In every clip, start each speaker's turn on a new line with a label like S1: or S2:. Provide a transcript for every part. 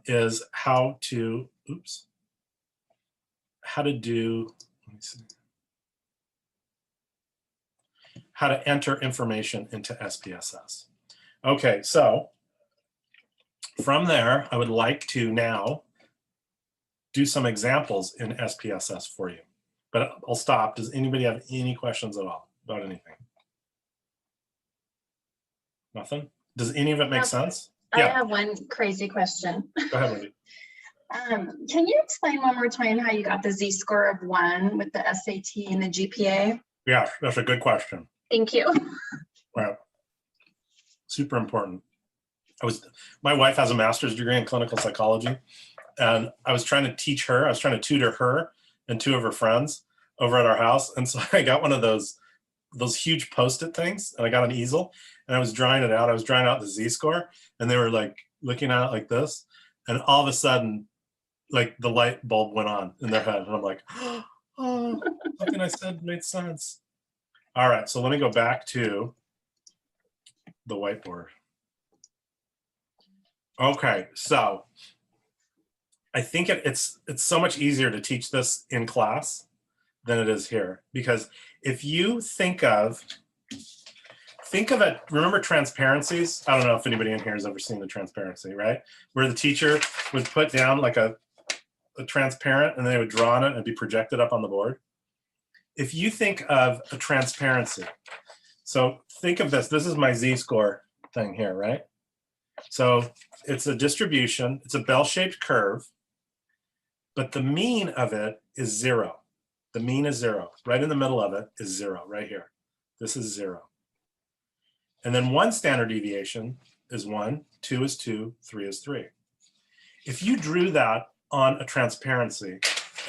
S1: is how to, how to do, let me see, how to enter information into SPSS. Okay, so from there, I would like to now do some examples in SPSS for you. But I'll stop. Does anybody have any questions at all about anything? Nothing? Does any of it make sense?
S2: I have one crazy question.
S1: Go ahead, Wendy.
S2: Can you explain one more time how you got the Z-score of 1 with the SAT and the GPA?
S1: Yeah, that's a good question.
S2: Thank you.
S1: Right. Super important. My wife has a master's degree in clinical psychology, and I was trying to teach her, I was trying to tutor her and 2 of her friends over at our house. And so I got one of those huge Post-it things, and I got an easel, and I was drawing it out. I was drawing out the Z-score, and they were like looking at it like this. And all of a sudden, like the light bulb went on in their head. And I'm like, oh, something I said made sense. All right, so let me go back to the whiteboard. Okay, so I think it's so much easier to teach this in class than it is here, because if you think of it, remember transparencies? I don't know if anybody in here has ever seen the transparency, right? Where the teacher would put down like a transparent and they would draw on it and be projected up on the board. If you think of a transparency, so think of this is my Z-score thing here, right? So it's a distribution, it's a bell-shaped curve, but the mean of it is 0. The mean is 0. Right in the middle of it is 0, right here. This is 0. And then 1 standard deviation is 1, 2 is 2, 3 is 3. If you drew that on a transparency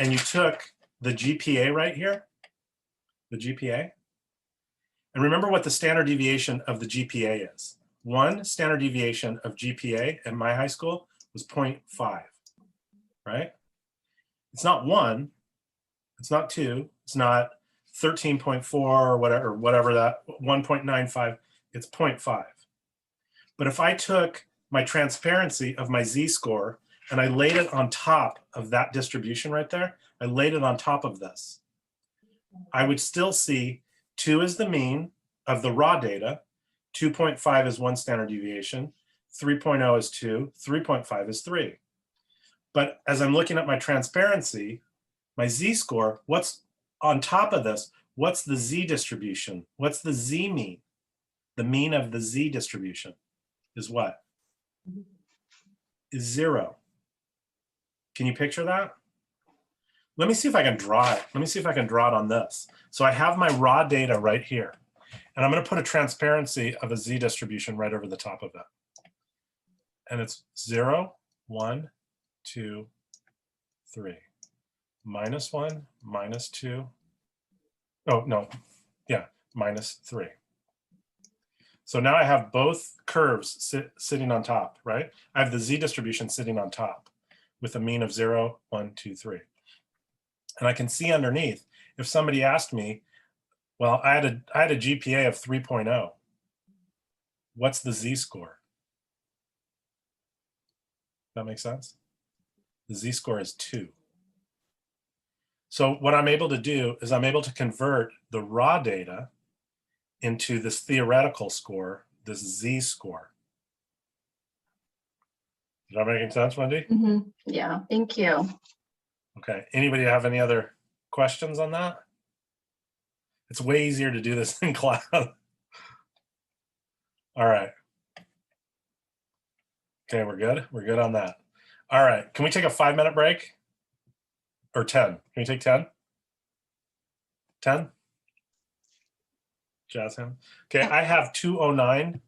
S1: and you took the GPA right here, the GPA, and remember what the standard deviation of the GPA is. 1 standard deviation of GPA at my high school was 0.5, right? It's not 1, it's not 2, it's not 13.4 or whatever that, 1.95, it's 0.5. But if I took my transparency of my Z-score and I laid it on top of that distribution right there, I laid it on top of this, I would still see 2 is the mean of the raw data, 2.5 is 1 standard deviation, 3.0 is 2, 3.5 is 3. But as I'm looking at my transparency, my Z-score, what's on top of this? What's the Z distribution? What's the Z mean? The mean of the Z distribution is what? Is 0. Can you picture that? Let me see if I can draw it. Let me see if I can draw it on this. So I have my raw data right here, and I'm going to put a transparency of a Z distribution right over the top of it. And it's 0, 1, 2, 3. -1, -2. Oh, no. Yeah, -3. So now I have both curves sitting on top, right? I have the Z distribution sitting on top with a mean of 0, 1, 2, 3. And I can see underneath, if somebody asked me, well, I had a GPA of 3.0. What's the Z-score? That makes sense? The Z-score is 2. So what I'm able to do is I'm able to convert the raw data into this theoretical score, this Z-score. Is that making sense, Wendy?
S2: Mm-hmm. Yeah, thank you.
S1: Okay, anybody have any other questions on that? It's way easier to do this in class. All right. Okay, we're good? We're good on that. All right, can we take a 5-minute break? Or 10? Can we take 10? 10? Jazz him. Okay, I have 209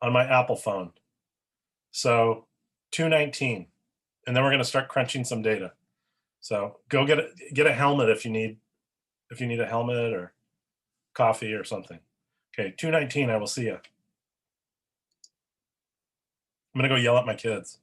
S1: on my Apple phone. So 219. And then we're gonna start crunching some data. So go get a helmet if you need a helmet or coffee or something. Okay, 219, I will see you. I'm gonna go yell at my kids.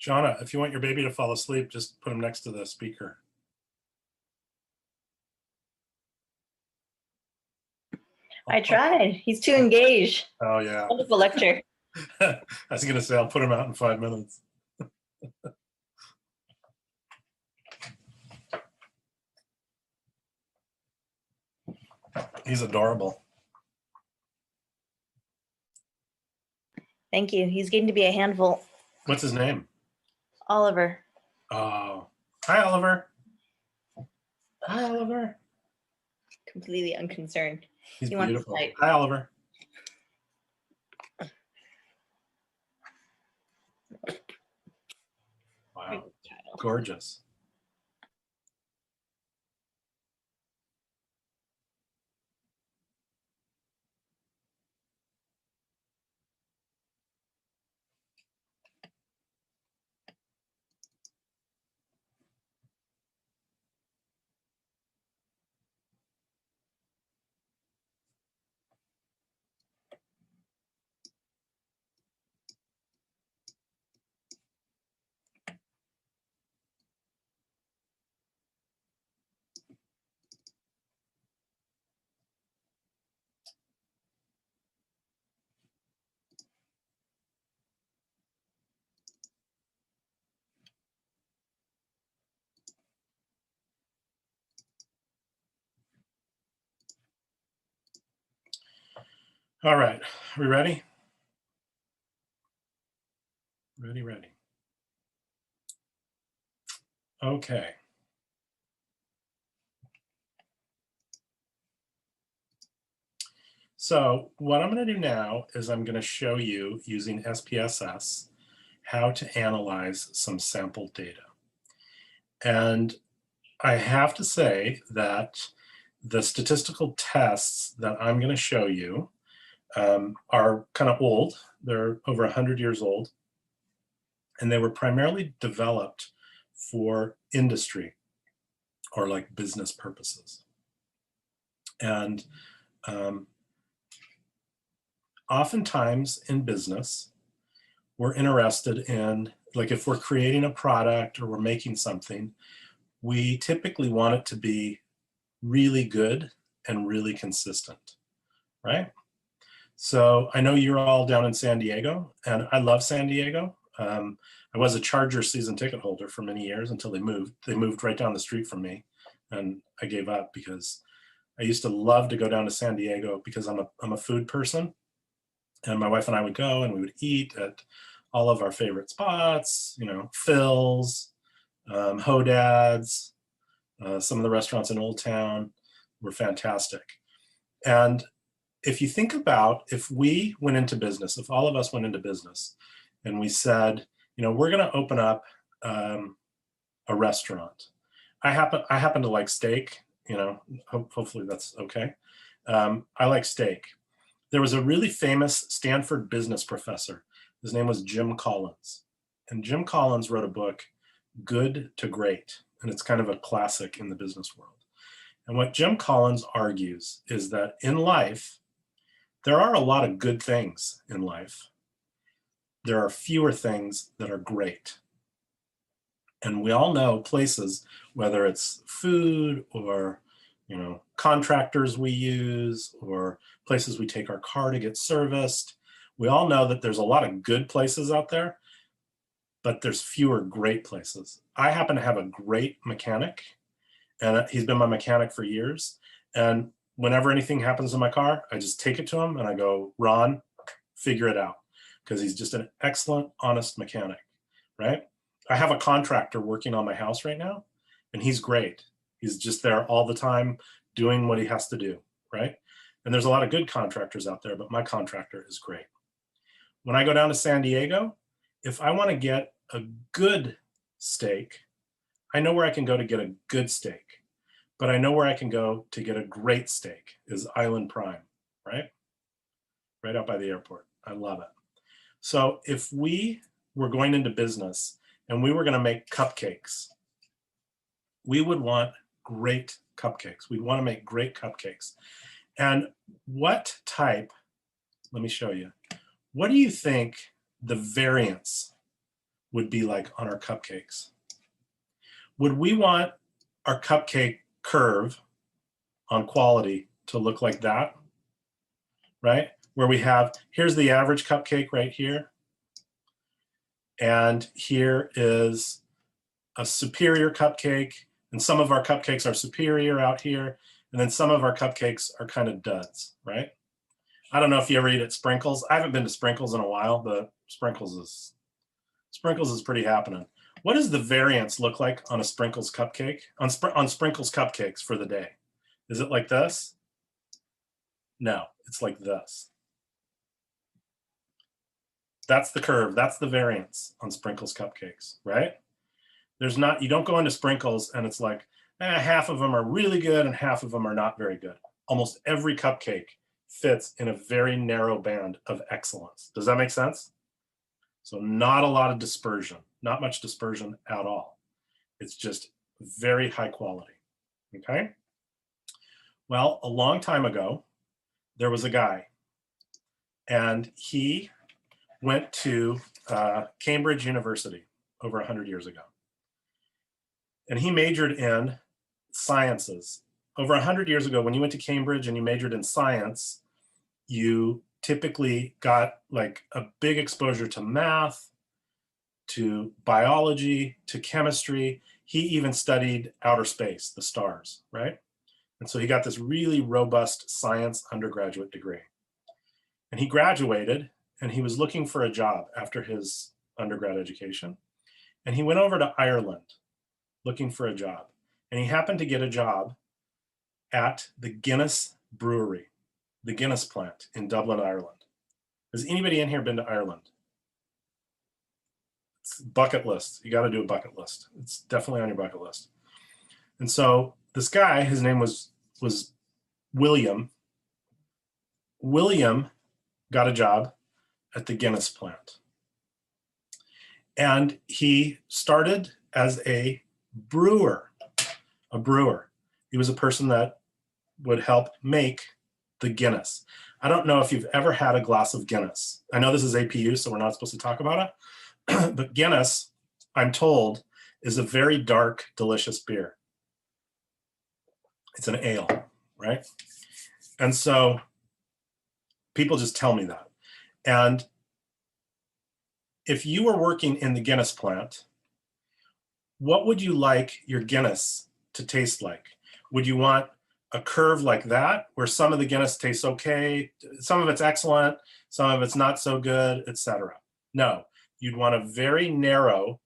S1: Jonna, if you want your baby to fall asleep, just put him next to the speaker.
S3: I tried. He's too engaged.
S1: Oh, yeah.
S3: Wonderful lecture.
S1: I was going to say, I'll put him out in 5 minutes. He's adorable.
S3: Thank you. He's getting to be a handful.
S1: What's his name?
S3: Oliver.
S1: Oh, hi, Oliver. Hi, Oliver.
S3: Completely unconcerned.
S1: He's
S3: He wants to
S1: beautiful.
S3: fight.
S1: Hi, Oliver. Wow, gorgeous. All right, are we ready? Ready. Okay. So what I'm going to do now is I'm going to show you using SPSS how to analyze some sample data. And I have to say that the statistical tests that I'm going to show you are kind of old. They're over 100 years old. And they were primarily developed for industry or like business purposes. And oftentimes in business, we're interested in, like if we're creating a product or we're making something, we typically want it to be really good and really consistent, right? So I know you're all down in San Diego, and I love San Diego. I was a Chargers season ticket holder for many years until they moved. They moved right down the street from me, and I gave up because I used to love to go down to San Diego because I'm a food person, and my wife and I would go and we would eat at all of our favorite spots, you know, Phil's, Hodad's, some of the restaurants in Old Town were fantastic. And if you think about, if we went into business, if all of us went into business and we said, you know, we're going to open up a restaurant. I happen to like steak, you know, hopefully that's okay. I like steak. There was a really famous Stanford business professor. His name was Jim Collins. And Jim Collins wrote a book, Good to Great. And it's kind of a classic in the business world. And what Jim Collins argues is that in life, there are a lot of good things in life. There are fewer things that are great. And we all know places, whether it's food or, you know, contractors we use or places we take our car to get serviced. We all know that there's a lot of good places out there, but there's fewer great places. I happen to have a great mechanic, and he's been my mechanic for years. And whenever anything happens in my car, I just take it to him and I go, Ron, figure it out. Because he's just an excellent, honest mechanic, right? I have a contractor working on my house right now, and he's great. He's just there all the time doing what he has to do, right? And there's a lot of good contractors out there, but my contractor is great. When I go down to San Diego, if I want to get a good steak, I know where I can go to get a good steak, but I know where I can go to get a great steak is Island Prime, right? Right out by the airport. I love it. So if we were going into business and we were going to make cupcakes, we would want great cupcakes. We'd want to make great cupcakes. And what type, let me show you. What do you think the variance would be like on our cupcakes? Would we want our cupcake curve on quality to look like that, right? Where we have, here's the average cupcake right here. And here is a superior cupcake. And some of our cupcakes are superior out here. And then some of our cupcakes are kind of duds, right? I don't know if you ever eat at Sprinkles. I haven't been to Sprinkles in a while, but Sprinkles is pretty happening. What does the variance look like on a Sprinkles cupcake? On Sprinkles cupcakes for the day? Is it like this? No, it's like this. That's the curve. That's the variance on Sprinkles cupcakes, right? There's not, you don't go into Sprinkles and it's like, half of them are really good and half of them are not very good. Almost every cupcake fits in a very narrow band of excellence. Does that make sense? So not a lot of dispersion, not much dispersion at all. It's just very high quality, okay? Well, a long time ago, there was a guy and he went to Cambridge University over 100 years ago. And he majored in sciences. Over 100 years ago, when you went to Cambridge and you majored in science, you typically got like a big exposure to math, to biology, to chemistry. He even studied outer space, the stars, right? And so he got this really robust science undergraduate degree. And he graduated and he was looking for a job after his undergrad education. And he went over to Ireland looking for a job. And he happened to get a job at the Guinness Brewery, the Guinness plant in Dublin, Ireland. Has anybody in here been to Ireland? It's bucket list. You got to do a bucket list. It's definitely on your bucket list. And so this guy, his name was William. William got a job at the Guinness plant. And he started as a brewer. He was a person that would help make the Guinness. I don't know if you've ever had a glass of Guinness. I know this is APU, so we're not supposed to talk about it. But Guinness, I'm told, is a very dark, delicious beer. It's an ale, right? And so people just tell me that. And if you were working in the Guinness plant, what would you like your Guinness to taste like? Would you want a curve like that, where some of the Guinness tastes okay, some of it's excellent, some of it's not so good, etc.? No, you'd want a very narrow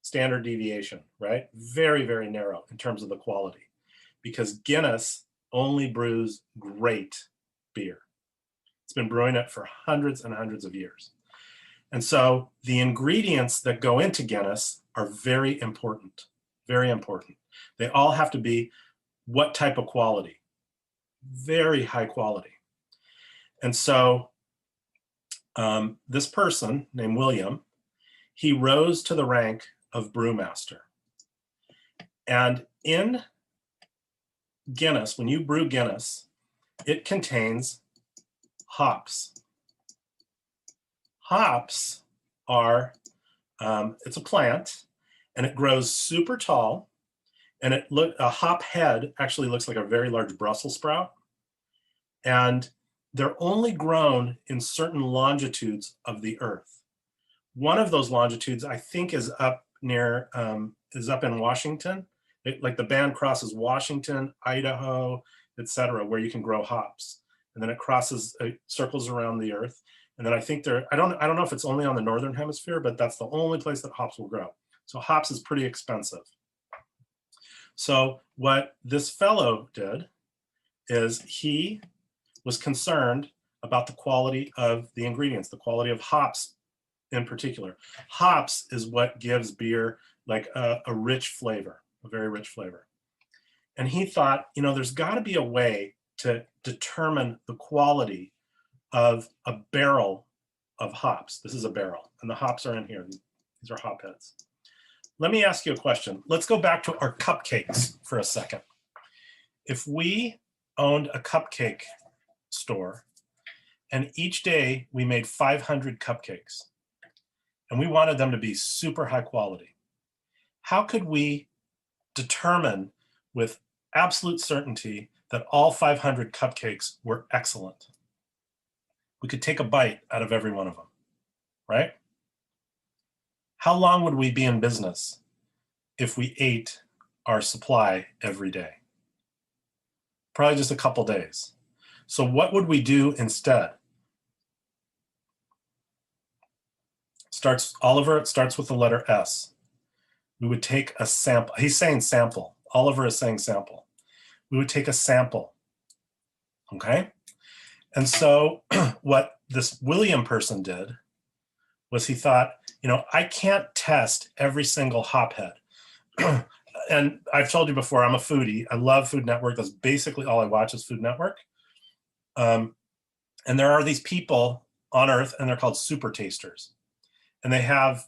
S1: standard deviation, right? Very, very narrow in terms of the quality, because Guinness only brews great beer. It's been brewing it for hundreds and hundreds of years. And so the ingredients that go into Guinness are very important, very important. They all have to be what type of quality? Very high quality. And so this person named William, he rose to the rank of brewmaster. And in Guinness, when you brew Guinness, it contains hops. Hops are, it's a plant and it grows super tall, and a hop head actually looks like a very large Brussels sprout. And they're only grown in certain longitudes of the earth. One of those longitudes, I think, is up near, is up in Washington. Like the band crosses Washington, Idaho, etc., where you can grow hops. And then it crosses, it circles around the earth. And then I think I don't know if it's only on the northern hemisphere, but that's the only place that hops will grow. So hops is pretty expensive. So what this fellow did is he was concerned about the quality of the ingredients, the quality of hops in particular. Hops is what gives beer like a rich flavor, a very rich flavor. And he thought, there's got to be a way to determine the quality of a barrel of hops. This is a barrel, and the hops are in here. These are hop heads. Let me ask you a question. Let's go back to our cupcakes for a second. If we owned a cupcake store and each day we made 500 cupcakes, and we wanted them to be super high quality. How could we determine with absolute certainty that all 500 cupcakes were excellent? We could take a bite out of every one of them, right? How long would we be in business if we ate our supply every day? Probably just a couple days. So what would we do instead? Oliver, it starts with the letter S. We would take a sample. He's saying sample. Oliver is saying sample. We would take a sample, okay? And so what this William person did was he thought, I can't test every single hop head. And I've told you before, I'm a foodie. I love Food Network. That's basically all I watch is Food Network. And there are these people on Earth, and they're called super tasters. And they have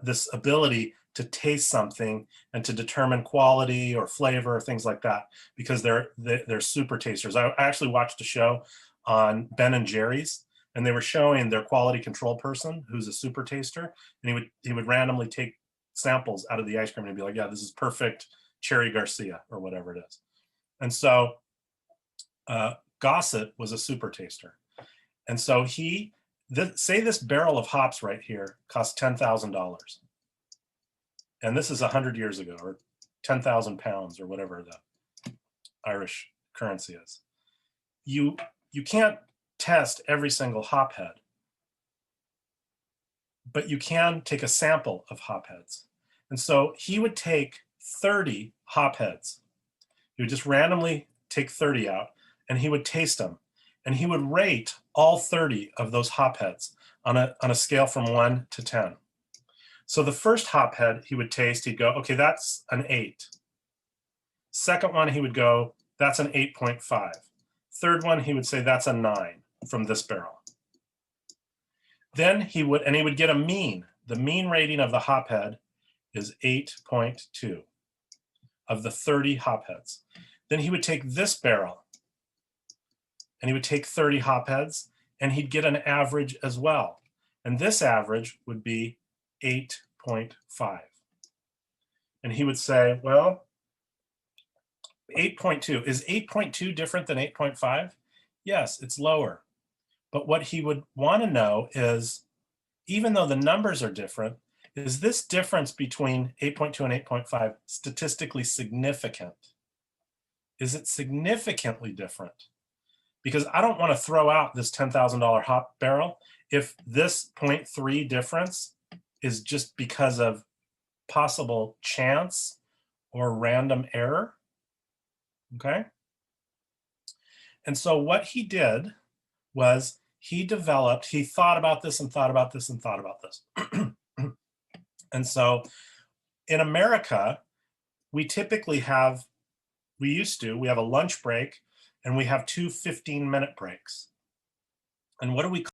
S1: this ability to taste something and to determine quality or flavor or things like that, because they're super tasters. I actually watched a show on Ben and Jerry's, and they were showing their quality control person, who's a super taster, and he would randomly take samples out of the ice cream and be like, yeah, this is perfect Cherry Garcia or whatever it is. And so Gossett was a super taster. And so say this barrel of hops right here cost $10,000. And this is 100 years ago, or 10,000 pounds, or whatever the Irish currency is. You can't test every single hop head, but you can take a sample of hop heads. And so he would take 30 hop heads. He would just randomly take 30 out, and he would taste them. And he would rate all 30 of those hop heads on a scale from 1 to 10. So the first hop head he would taste, he'd go, okay, that's an 8. Second one, he would go, that's an 8.5. Third one, he would say, that's a 9 from this barrel. Then he would get a mean. The mean rating of the hop head is 8.2 of the 30 hop heads. Then he would take this barrel, and he would take 30 hop heads, and he'd get an average as well. And this average would be 8.5. And he would say, well, 8.2. Is 8.2 different than 8.5? Yes, it's lower. But what he would want to know is, even though the numbers are different, is this difference between 8.2 and 8.5 statistically significant? Is it significantly different? Because I don't want to throw out this $10,000 hop barrel if this 0.3 difference is just because of possible chance or random error, okay? And so what he did was he thought about this and thought about this and thought about this. And so in America, we have a lunch break, and we have two 15-minute breaks. And what do we